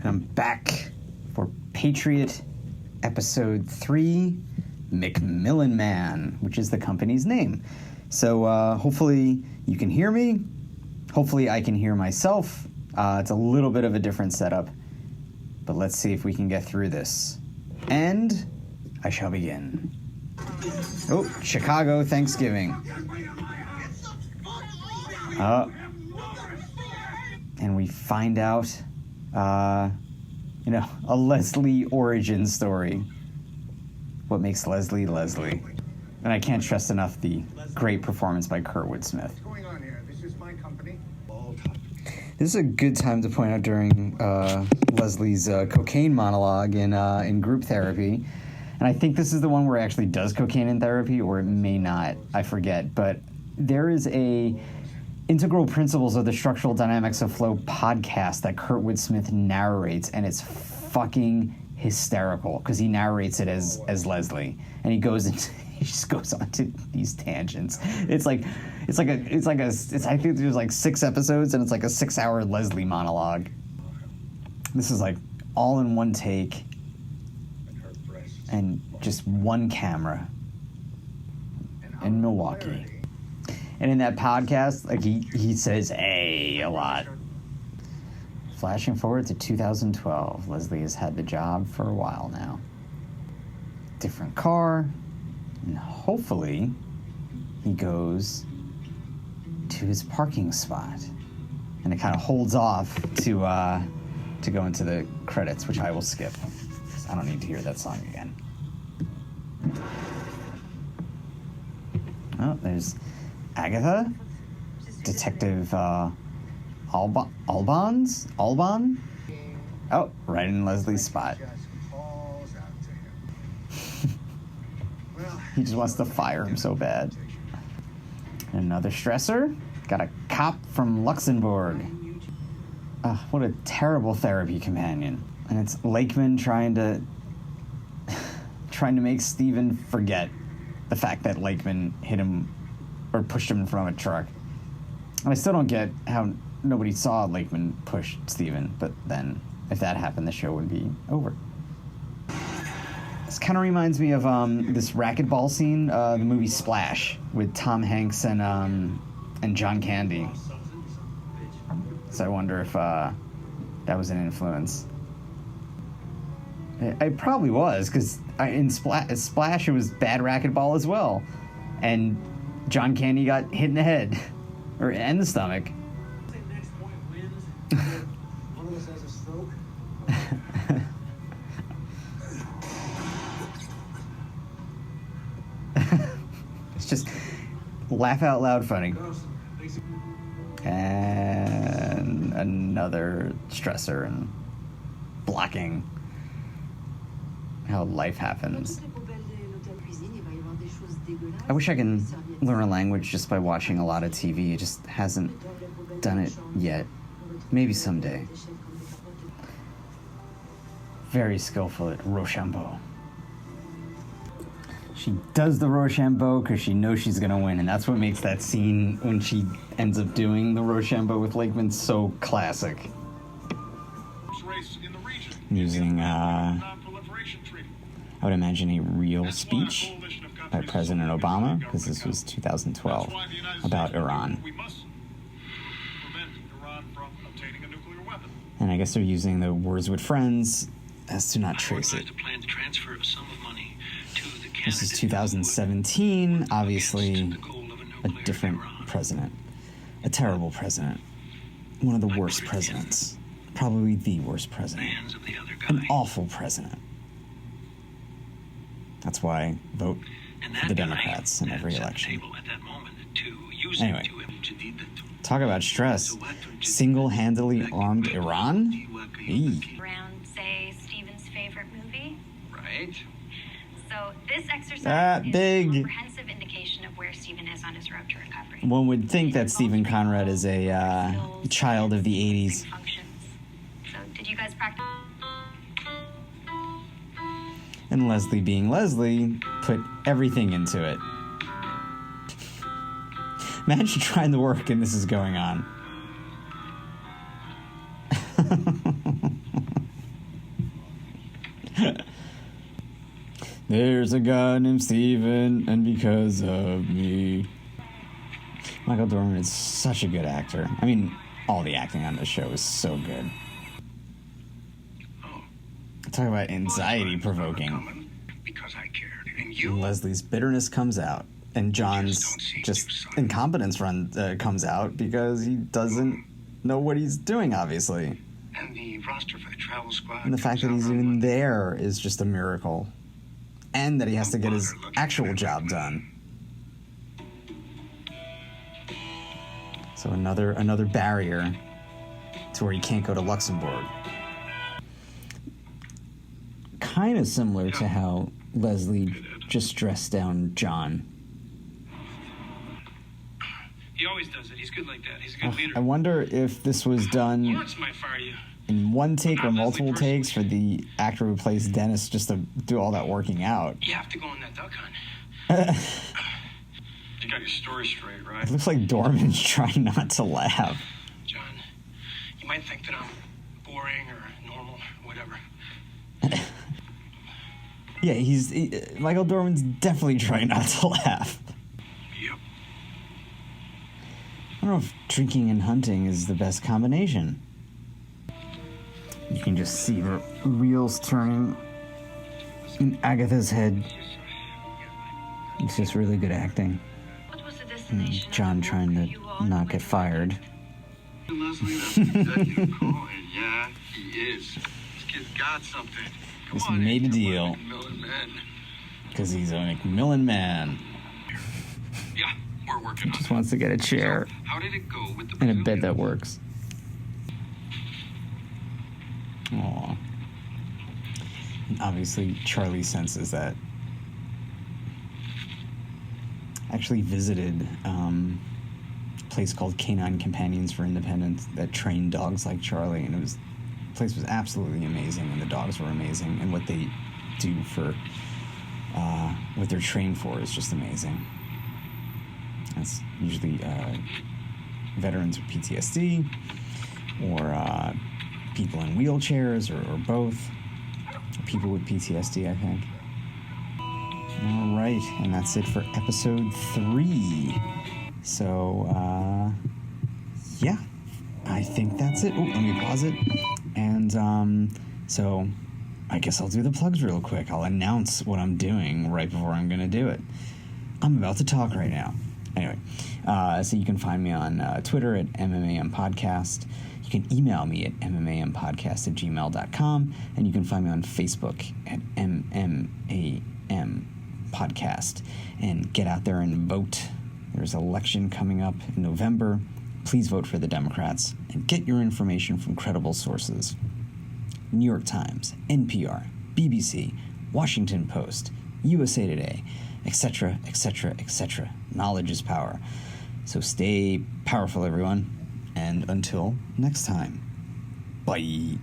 And I'm back for Patriot Episode 3, McMillan Man, which is the company's name. So hopefully you can hear me. Hopefully I can hear myself. It's a little bit of a different setup, but let's see if we can get through this. And I shall begin. Oh, Chicago Thanksgiving. And we find out, a Leslie origin story. What makes Leslie Leslie? And I can't stress enough the great performance by Kurtwood Smith. What's going on here? This is my company. This is a good time to point out during Leslie's cocaine monologue in group therapy. And I think this is the one where it actually does cocaine in therapy, or it may not. I forget. But there is a Integral Principles of the Structural Dynamics of Flow podcast that Kurtwood Smith narrates, and it's fucking hysterical because he narrates it as Leslie, and he just goes on to these tangents. I think there's like 6 episodes, and it's like a 6-hour Leslie monologue. This is like all in one take, and just one camera in Milwaukee. And in that podcast, like he says "hey" a lot. Flashing forward to 2012, Leslie has had the job for a while now. Different car, and hopefully he goes to his parking spot. And it kind of holds off to go into the credits, which I will skip. I don't need to hear that song again. Oh, there's Agatha, Detective Alban? Oh, right in Leslie's spot. He just wants to fire him so bad. Another stressor. Got a cop from Luxembourg. What a terrible therapy companion. And it's Lakeman trying to make Steven forget the fact that Lakeman hit him or pushed him in front of a truck. And I still don't get how nobody saw Lakeman push Steven, but then if that happened, the show would be over. This kind of reminds me of this racquetball scene, the movie Splash, with Tom Hanks and John Candy. So I wonder if that was an influence. It probably was, because in Splash it was bad racquetball as well. And John Candy got hit in the head, and the stomach. One of us has a stroke. It's just laugh out loud funny. And another stressor and blocking how life happens. I wish I can learn a language just by watching a lot of TV. It just hasn't done it yet. Maybe someday. Very skillful at Rochambeau. She does the Rochambeau because she knows she's going to win, and that's what makes that scene when she ends up doing the Rochambeau with Lakeman so classic. Using, I would imagine, a real speech by President Obama, because this was 2012, about Iran. And I guess they're using the words with friends as to not trace it. This is 2017, obviously a different president. A terrible president. One of the worst presidents. Probably the worst president. An awful president. That's why I vote for the Democrats in every election. Anyway, talk about stress. Single-handedly armed Iran? Around, say, Steven's favorite movie? Right. So this exercise is a comprehensive indication of where Steven is on his road to recovery. One would think that Stephen Conrad is a child of the 80s. So did you guys practice? And Leslie, being Leslie, put everything into it. Imagine trying to work and this is going on. There's a guy named Steven, and because of me. Michael Dorman is such a good actor. I mean, all the acting on this show is so good. Oh. Talk about anxiety-provoking. Because I cared. And you? Leslie's bitterness comes out, and John's just incompetence comes out because he doesn't know what he's doing, obviously. And the roster for the travel squad. And the fact that he's even there is just a miracle. And that he has to get his actual job done. So another barrier to where he can't go to Luxembourg. Kind of similar to how Leslie just dressed down John. He always does it. He's good like that. He's a good leader. I wonder if this was done Lawrence might fire you. in one take or Not multiple Leslie takes for the actor who plays Dennis just to do all that working out. You have to go on that duck hunt. You got your story straight, right? It looks like Dorman's trying not to laugh. John, you might think that I'm boring or normal, whatever. Yeah, Michael Dorman's definitely trying not to laugh. Yep. I don't know if drinking and hunting is the best combination. You can just see the wheels turning in Agatha's head. It's just really good acting. What was the destination? John trying to not get fired. Leslie, that's executive call, and yeah, he is. This kid's got something. Come Just on, made a come on, deal. McMillan, man. Because he's a McMillan man. Yeah, we're working on Just it. wants to get a chair So, how did it go with the and a bed Brazilian? that works. Aww. And obviously, Charlie senses that. Actually visited a place called Canine Companions for Independence that trained dogs like Charlie, and the place was absolutely amazing, and the dogs were amazing, and what they do for what they're trained for is just amazing. That's usually veterans with PTSD or people in wheelchairs or both. People with PTSD, I think. All right, and that's it for episode 3. So, yeah, I think that's it. Oh, let me pause it. And so I guess I'll do the plugs real quick. I'll announce what I'm doing right before I'm going to do it. I'm about to talk right now. Anyway, so you can find me on Twitter at MMAM Podcast. You can email me at mmampodcast@gmail.com. And you can find me on Facebook at MMAM Podcast. And get out there and vote. There's an election coming up in November. Please vote for the Democrats and get your information from credible sources. New York Times, NPR, BBC, Washington Post, USA Today, etc., etc., etc. Knowledge is power. So stay powerful, everyone. And until next time, bye.